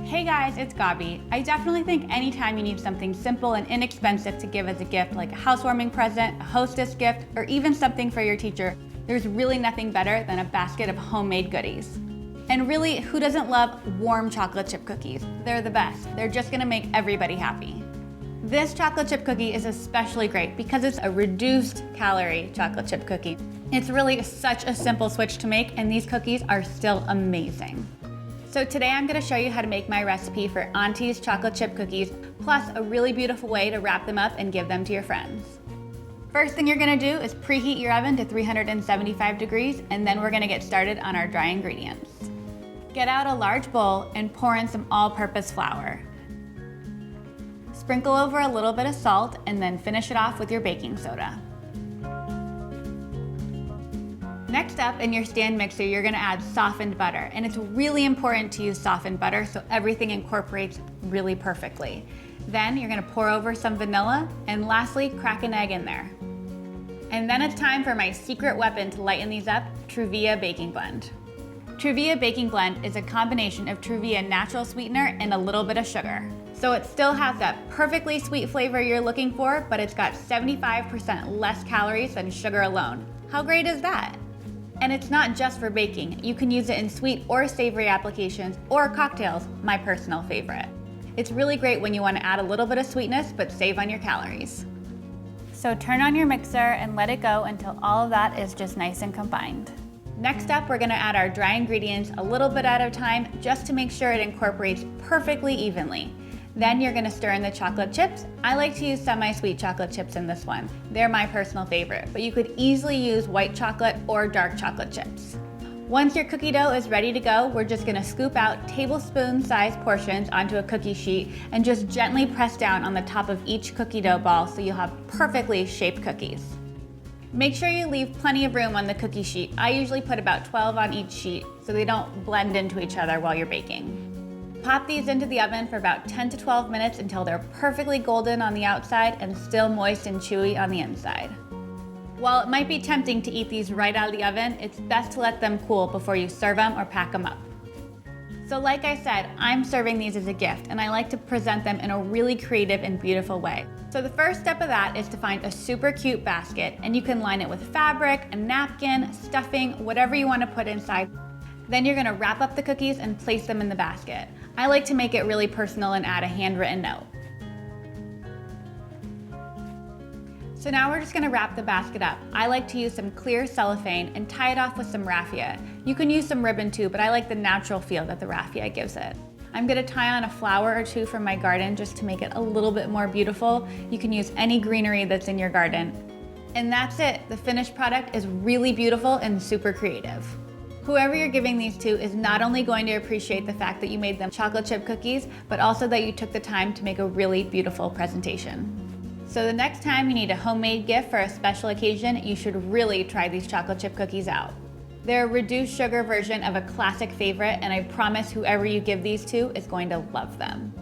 Hey guys, it's Gabi. I definitely think anytime you need something simple and inexpensive to give as a gift, like a housewarming present, a hostess gift, or even something for your teacher, there's really nothing better than a basket of homemade goodies. And really, who doesn't love warm chocolate chip cookies? They're the best. They're just gonna make everybody happy. This chocolate chip cookie is especially great because it's a reduced calorie chocolate chip cookie. It's really such a simple switch to make, and these cookies are still amazing. So today I'm gonna show you how to make my recipe for Auntie's chocolate chip cookies, plus a really beautiful way to wrap them up and give them to your friends. First thing you're gonna do is preheat your oven to 375 degrees, and then we're gonna get started on our dry ingredients. Get out a large bowl and pour in some all-purpose flour. Sprinkle over a little bit of salt and then finish it off with your baking soda. Next up, in your stand mixer, you're gonna add softened butter, and it's really important to use softened butter so everything incorporates really perfectly. Then you're gonna pour over some vanilla, and lastly, crack an egg in there. And then it's time for my secret weapon to lighten these up, Truvia Baking Blend. Truvia Baking Blend is a combination of Truvia natural sweetener and a little bit of sugar. So it still has that perfectly sweet flavor you're looking for, but it's got 75% less calories than sugar alone. How great is that? And it's not just for baking. You can use it in sweet or savory applications or cocktails, my personal favorite. It's really great when you want to add a little bit of sweetness but save on your calories. So turn on your mixer and let it go until all of that is just nice and combined. Next up, we're gonna add our dry ingredients a little bit at a time just to make sure it incorporates perfectly evenly. Then you're gonna stir in the chocolate chips. I like to use semi-sweet chocolate chips in this one. They're my personal favorite, but you could easily use white chocolate or dark chocolate chips. Once your cookie dough is ready to go, we're just gonna scoop out tablespoon-sized portions onto a cookie sheet and just gently press down on the top of each cookie dough ball so you'll have perfectly shaped cookies. Make sure you leave plenty of room on the cookie sheet. I usually put about 12 on each sheet so they don't blend into each other while you're baking. Pop these into the oven for about 10 to 12 minutes until they're perfectly golden on the outside and still moist and chewy on the inside. While it might be tempting to eat these right out of the oven, it's best to let them cool before you serve them or pack them up. So like I said, I'm serving these as a gift, and I like to present them in a really creative and beautiful way. So the first step of that is to find a super cute basket, and you can line it with fabric, a napkin, stuffing, whatever you want to put inside. Then you're gonna wrap up the cookies and place them in the basket. I like to make it really personal and add a handwritten note. So now we're just gonna wrap the basket up. I like to use some clear cellophane and tie it off with some raffia. You can use some ribbon too, but I like the natural feel that the raffia gives it. I'm gonna tie on a flower or two from my garden just to make it a little bit more beautiful. You can use any greenery that's in your garden. And that's it. The finished product is really beautiful and super creative. Whoever you're giving these to is not only going to appreciate the fact that you made them chocolate chip cookies, but also that you took the time to make a really beautiful presentation. So the next time you need a homemade gift for a special occasion, you should really try these chocolate chip cookies out. They're a reduced sugar version of a classic favorite, and I promise whoever you give these to is going to love them.